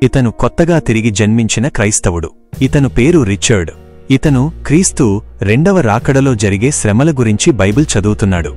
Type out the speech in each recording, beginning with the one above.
ఇతను కొత్తగా తిరిగి జన్మించిన క్రైస్తవుడు. ఇతను పేరు రిచర్డ్. ఇతను క్రీస్తు రెండవ రాకడలో జరిగే శ్రమల గురించి బైబిల్ చదువుతున్నాడు.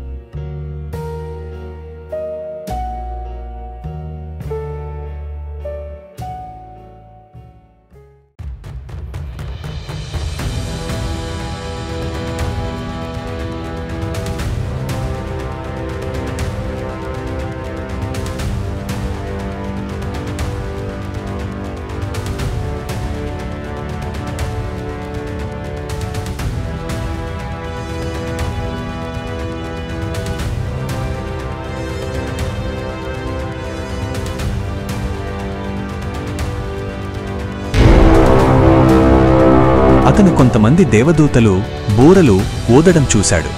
అతను కొంతమంది దేవదూతలు బూరలు ఊదడం చూశాడు.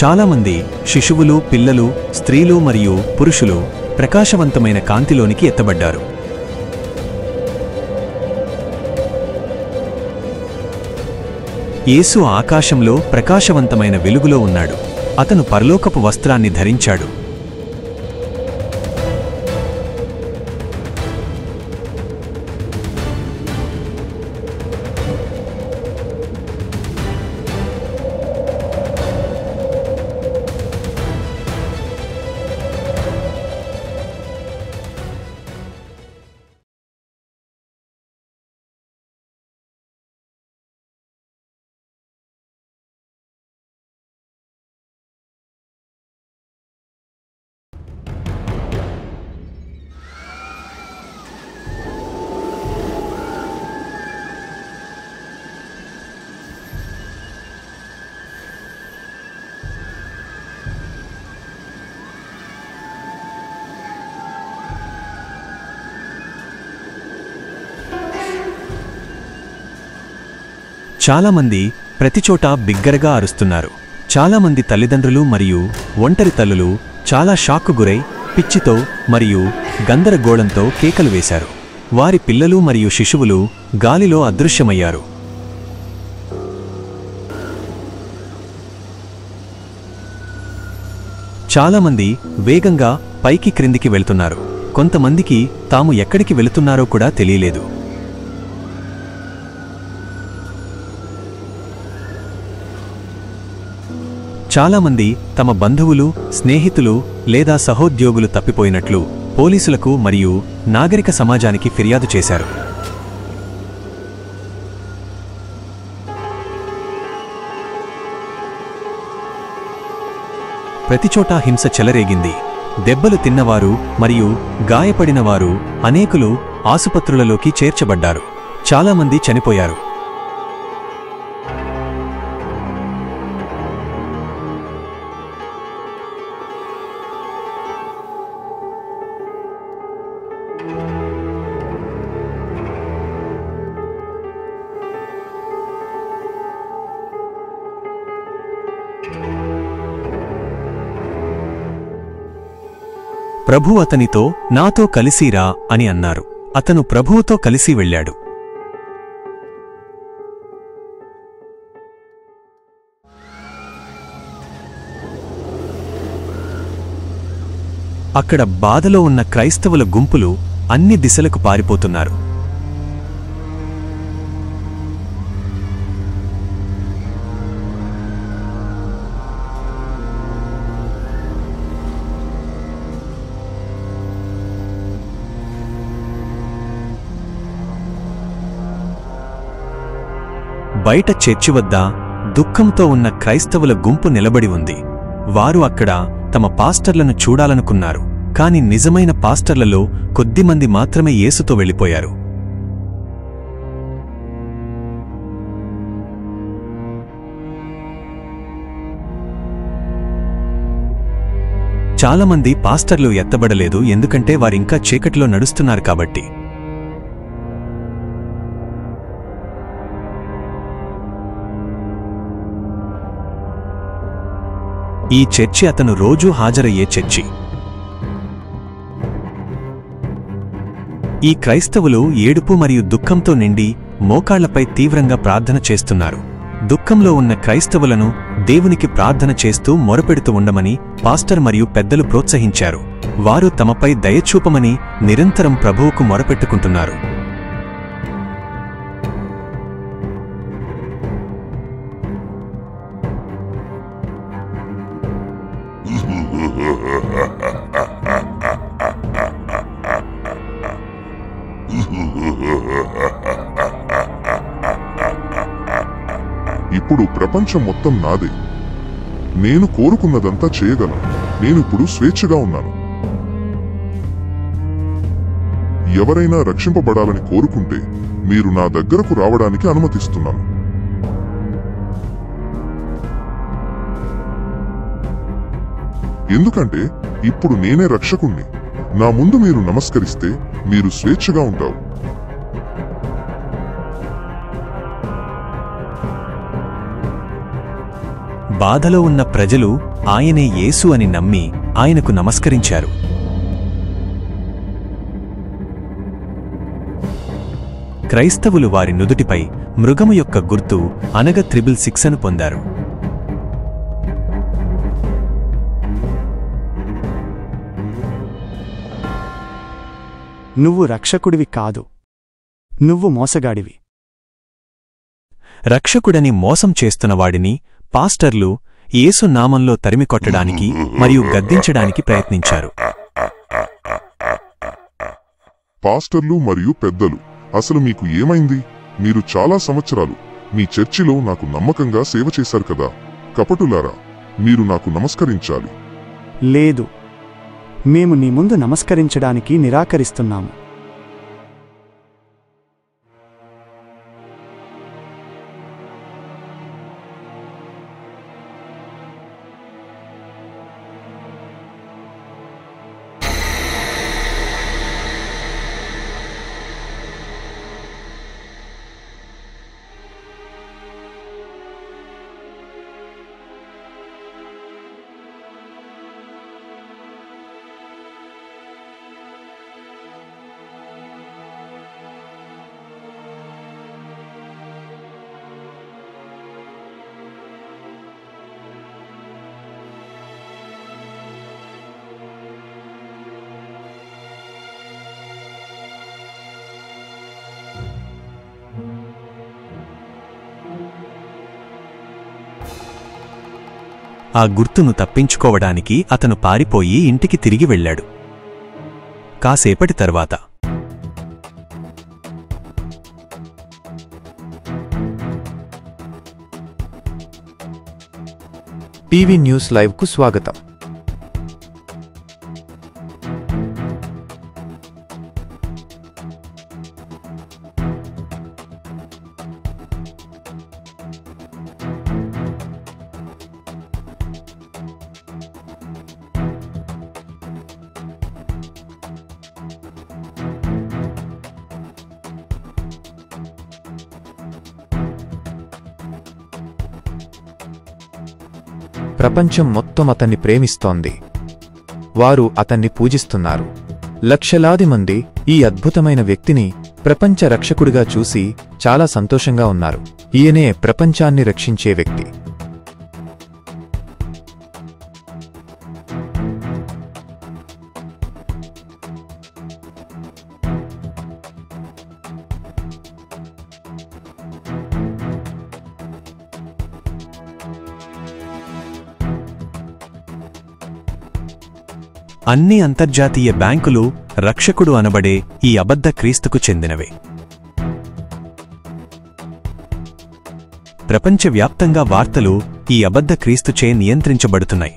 చాలామంది శిశువులు, పిల్లలు, స్త్రీలు మరియు పురుషులు ప్రకాశవంతమైన కాంతిలోనికి ఎత్తబడ్డారు. యేసు ఆకాశంలో ప్రకాశవంతమైన వెలుగులో ఉన్నాడు. అతను పరలోకపు వస్త్రాన్ని ధరించాడు. చాలామంది ప్రతిచోటా బిగ్గరగా అరుస్తున్నారు. చాలామంది తల్లిదండ్రులు మరియు ఒంటరి తల్లులు చాలా షాక్కు గురై పిచ్చితో మరియు గందరగోళంతో కేకలు వేశారు. వారి పిల్లలు మరియు శిశువులు గాలిలో అదృశ్యమయ్యారు. చాలామంది వేగంగా పైకి క్రిందికి వెళ్తున్నారు. కొంతమందికి తాము ఎక్కడికి వెళుతున్నారో కూడా తెలియలేదు. చాలామంది తమ బంధువులు, స్నేహితులు లేదా సహోద్యోగులు తప్పిపోయినట్లు పోలీసులకు మరియు నాగరిక సమాజానికి ఫిర్యాదు చేశారు. ప్రతిచోటా హింస చెలరేగింది. దెబ్బలు తిన్నవారు మరియు గాయపడినవారు అనేకులు ఆసుపత్రులలోకి చేర్చబడ్డారు. చాలామంది చనిపోయారు. ప్రభు అతనితో నాతో కలిసిరా అని అన్నారు. అతను ప్రభువుతో కలిసి వెళ్ళాడు. అక్కడ బాధలో ఉన్న క్రైస్తవుల గుంపులు అన్ని దిశలకు పారిపోతున్నారు. బయట చర్చి వద్ద దుఃఖంతో ఉన్న క్రైస్తవుల గుంపు నిలబడి ఉంది. వారు అక్కడ తమ పాస్టర్లను చూడాలనుకున్నారు. కాని నిజమైన పాస్టర్లలో కొద్దిమంది మాత్రమే యేసుతో వెళ్ళిపోయారు. చాలామంది పాస్టర్లు ఎత్తబడలేదు, ఎందుకంటే వారింకా చీకటిలో నడుస్తున్నారు కాబట్టి. ఈ చర్చి అతను రోజూ హాజరయ్యే చర్చి. ఈ క్రైస్తవులు ఏడుపు మరియు దుఃఖంతో నిండి మోకాళ్లపై తీవ్రంగా ప్రార్థన చేస్తున్నారు. దుఃఖంలో ఉన్న క్రైస్తవులను దేవునికి ప్రార్థన చేస్తూ మొరపెడుతూ ఉండమని పాస్టర్ మరియు పెద్దలు ప్రోత్సహించారు. వారు తమపై దయచూపమని నిరంతరం ప్రభువుకు మొరపెట్టుకుంటున్నారు. ఇప్పుడు ప్రపంచం మొత్తం నాదే. నేను కోరుకున్నదంతా చేయగలను. నేనిప్పుడు స్వేచ్ఛగా ఉన్నాను. ఎవరైనా రక్షింపబడాలని కోరుకుంటే మీరు నా దగ్గరకు రావడానికి అనుమతిస్తున్నాను. ఎందుకంటే ఇప్పుడు నేనే రక్షకుణ్ణి. నా ముందు మీరు నమస్కరిస్తే మీరు స్వేచ్ఛగా ఉంటారు. బాధలో ఉన్న ప్రజలు ఆయనే యేసు అని నమ్మి ఆయనకు నమస్కరించారు. క్రైస్తవులు వారి నుదుటిపై మృగము యొక్క గుర్తు అనగా 666 పొందారు. నువ్వు రక్షకుడివి కాదు, నువ్వు మోసగాడివి. రక్షకుడని మోసం చేస్తున్నవాడిని పాస్టర్లు యేసు నామంలో తరిమికొట్టడానికి మరియు గద్దించడానికి ప్రయత్నించారు. పాస్టర్లు మరియు పెద్దలు, అసలు మీకు ఏమైంది? మీరు చాలా సంవత్సరాలు మీ చర్చిలో నాకు నమ్మకంగా సేవ చేశారు కదా. కపటులారా, మీరు నాకు నమస్కరించాలి. లేదు, మేము నీ ముందు నమస్కరించడానికి నిరాకరిస్తున్నాము. ఆ గుర్తును తప్పించుకోవడానికి అతను పారిపోయి ఇంటికి తిరిగి వెళ్ళాడు. కాసేపటి తర్వాత టీవీ న్యూస్ లైవ్కు స్వాగతం. ప్రపంచం మొత్తం అతన్ని ప్రేమిస్తోంది. వారు అతన్ని పూజిస్తున్నారు. లక్షలాది మంది ఈ అద్భుతమైన వ్యక్తిని ప్రపంచ రక్షకుడిగా చూసి చాలా సంతోషంగా ఉన్నారు. ఈయనే ప్రపంచాన్ని రక్షించే వ్యక్తి. అన్ని అంతర్జాతీయ బ్యాంకులు రక్షకుడు అనబడే ఈ అబద్ధ క్రీస్తుకు చెందినవే. ప్రపంచవ్యాప్తంగా వార్తలు ఈ అబద్ధ క్రీస్తుచే నియంత్రించబడుతున్నాయి.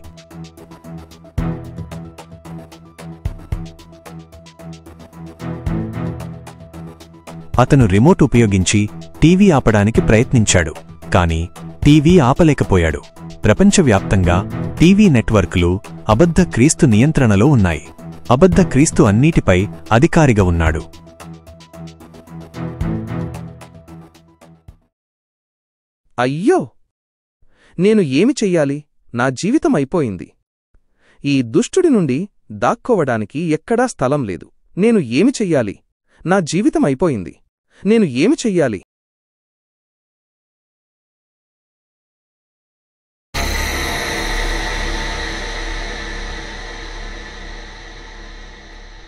అతను రిమోట్ ఉపయోగించి టీవీ ఆపడానికి ప్రయత్నించాడు, కానీ టీవీ ఆపలేకపోయాడు. ప్రపంచవ్యాప్తంగా టీవీ నెట్వర్క్లు అబద్ధ క్రీస్తు నియంత్రణలో ఉన్నాయి. అబద్ధ క్రీస్తు అన్నిటిపై అధికారిగా ఉన్నాడు. అయ్యో, నేను ఏమి చెయ్యాలి? నా జీవితం అయిపోయింది. ఈ దుష్టుడి నుండి దాక్కోవడానికి ఎక్కడా స్థలం లేదు. నేను ఏమి చెయ్యాలి? నా జీవితం అయిపోయింది. నేను ఏమి చెయ్యాలి?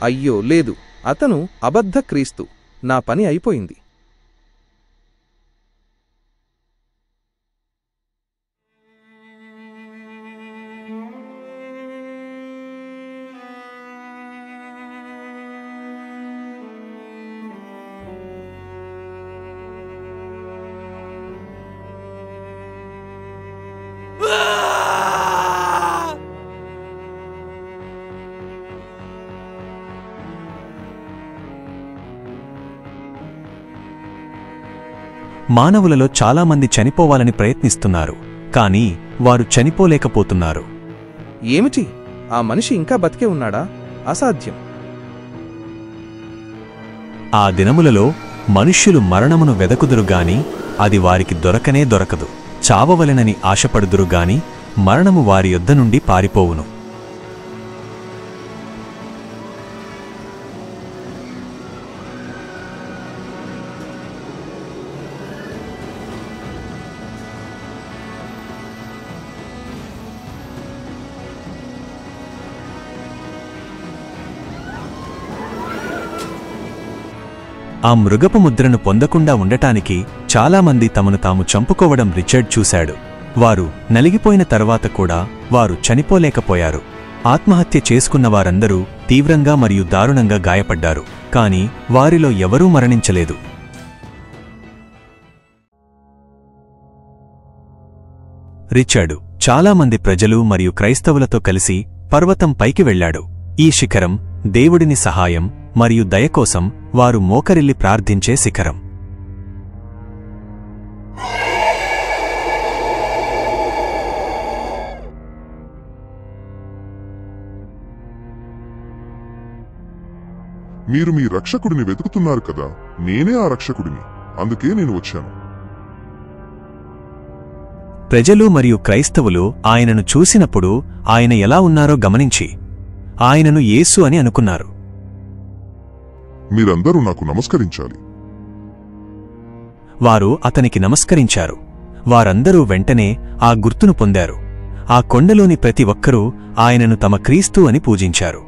అయ్యో లేదు, అతను అబద్ధ క్రీస్తు. నా పని అయిపోయింది. మానవులలో చాలామంది చనిపోవాలని ప్రయత్నిస్తున్నారు, కానీ వారు చనిపోలేకపోతున్నారు. ఏమిటి? ఆ మనిషి ఇంకా బతికే ఉన్నాడా? అసాధ్యం. ఆ దినములలో మనుష్యులు మరణమును వెదకుదురుగాని అది వారికి దొరకనే దొరకదు. చావవలెనని ఆశపడుదురుగాని మరణము వారి యొద్ద నుండి పారిపోవును. ఆ మృగపు ముద్రను పొందకుండా ఉండటానికి చాలామంది తమను తాము చంపుకోవడం రిచర్డ్ చూశాడు. వారు నలిగిపోయిన తర్వాత కూడా వారు చనిపోలేకపోయారు. ఆత్మహత్య చేసుకున్న వారందరూ తీవ్రంగా మరియు దారుణంగా గాయపడ్డారు, కాని వారిలో ఎవరూ మరణించలేదు. రిచర్డ్ చాలామంది ప్రజలు మరియు క్రైస్తవులతో కలిసి పర్వతం పైకి వెళ్లాడు. ఈ శిఖరం దేవుడిని సహాయం మరియు దయకోసం వారు మోకరిల్లి ప్రార్థించే శిఖరం. మీరు మీ రక్షకుడిని వెతుకుతున్నారు కదా, నేనే ఆ రక్షకుడిని, అందుకే నేను వచ్చాను. ప్రజలు మరియు క్రైస్తవులు ఆయనను చూసినప్పుడు ఆయన ఎలా ఉన్నారో గమనించి ఆయనను యేసు అని అనుకున్నారు. మీరందరూ నాకు నమస్కరించాలి. వారు అతనికి నమస్కరించారు. వారందరూ వెంటనే ఆ గుర్తును పొందారు. ఆ కొండలోని ప్రతి ఒక్కరూ ఆయనను తమ క్రీస్తు అని పూజించారు.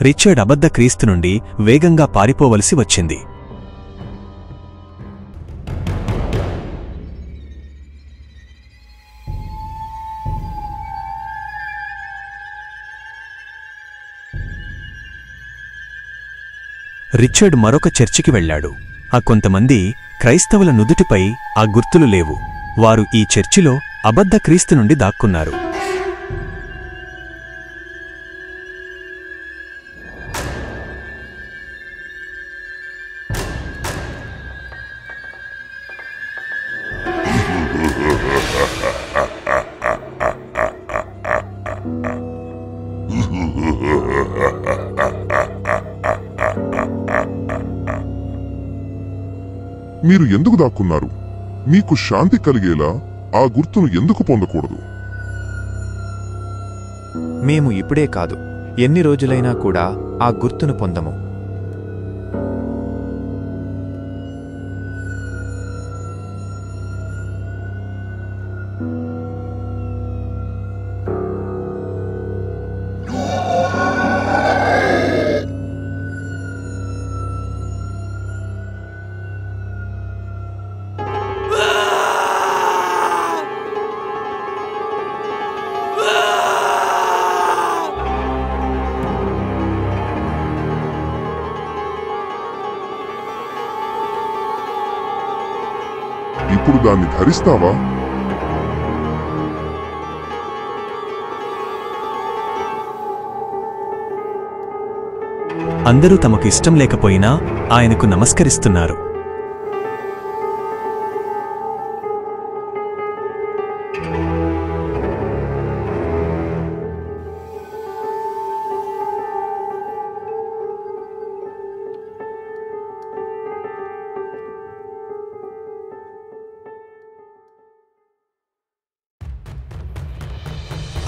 రిచర్డ్ అబద్ధ క్రీస్తు నుండి వేగంగా పారిపోవలసి వచ్చింది. రిచర్డ్ మరొక చర్చికి వెళ్లాడు. ఆ కొంతమంది క్రైస్తవుల నుదుటిపై ఆ గుర్తులు లేవు. వారు ఈ చర్చిలో అబద్ధ క్రీస్తు నుండి దాక్కున్నారు. మీరు ఎందుకు దాక్కున్నారు? మీకు శాంతి కలిగేలా ఆ గుర్తును ఎందుకు పొందకూడదు? మేము ఇప్పుడే కాదు, ఎన్ని రోజులైనా కూడా ఆ గుర్తును పొందము. ఇప్పుడు దాన్ని ధరిస్తావా? అందరూ తమకు ఇష్టం లేకపోయినా ఆయనకు నమస్కరిస్తున్నారు.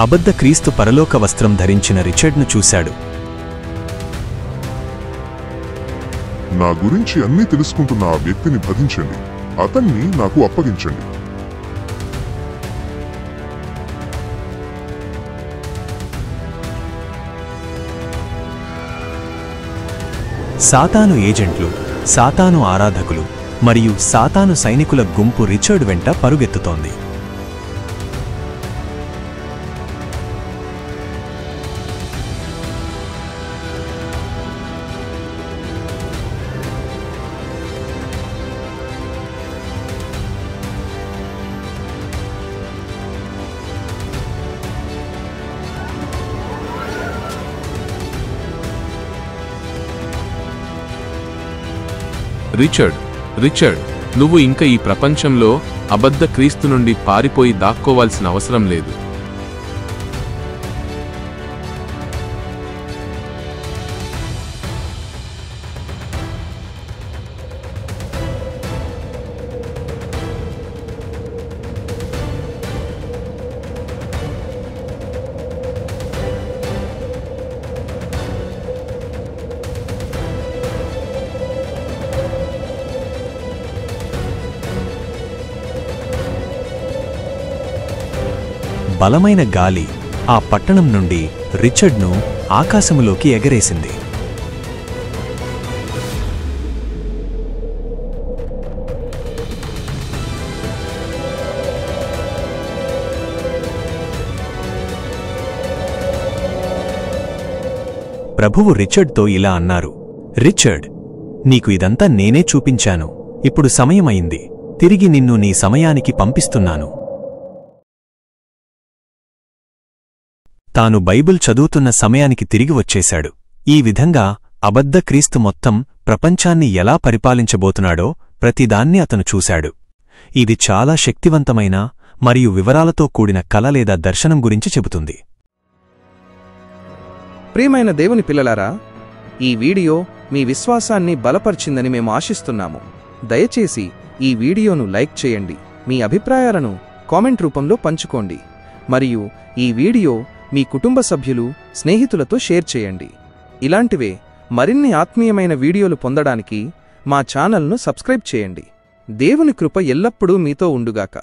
అబద్ధ క్రీస్తు పరలోక వస్త్రం ధరించిన రిచర్డ్ను చూశాడు. నా గురించి అన్నీ తెలుసుకుంటున్న ఆ వ్యక్తిని బంధించండి, అతన్ని నాకు అప్పగించండి. సాతాను ఏజెంట్లు, సాతాను ఆరాధకులు మరియు సాతాను సైనికుల గుంపు రిచర్డ్ వెంట పరుగెత్తుతోంది. రిచర్డ్, నువ్వు ఇంకా ఈ ప్రపంచంలో అబద్ధ క్రీస్తు నుండి పారిపోయి దాక్కోవాల్సిన అవసరం లేదు. బలమైన గాలి ఆ పట్టణం నుండి రిచర్డ్ను ఆకాశములోకి ఎగరేసింది. ప్రభువు రిచర్డ్తో ఇలా అన్నారు, రిచర్డ్, నీకు ఇదంతా నేనే చూపించాను. ఇప్పుడు సమయమైంది. తిరిగి నిన్ను నీ సమయానికి పంపిస్తున్నాను. తాను బైబిల్ చదువుతున్న సమయానికి తిరిగి వచ్చేశాడు. ఈ విధంగా అబద్ధ క్రీస్తు మొత్తం ప్రపంచాన్ని ఎలా పరిపాలించబోతున్నాడో ప్రతిదాన్ని అతను చూశాడు. ఇది చాలా శక్తివంతమైన మరియు వివరాలతో కూడిన కల లేదా దర్శనం గురించి చెబుతుంది. ప్రియమైన దేవుని పిల్లలారా, ఈ వీడియో మీ విశ్వాసాన్ని బలపరిచిందని మేము ఆశిస్తున్నాము. దయచేసి ఈ వీడియోను లైక్ చేయండి, మీ అభిప్రాయాలను కామెంట్ రూపంలో పంచుకోండి, మరియు ఈ వీడియో మీ కుటుంబ సభ్యులు, స్నేహితులతో షేర్ చేయండి. ఇలాంటివే మరిన్ని ఆత్మీయమైన వీడియోలు పొందడానికి మా ఛానల్ను సబ్స్క్రైబ్ చేయండి. దేవుని కృప ఎల్లప్పుడూ మీతో ఉండుగాక.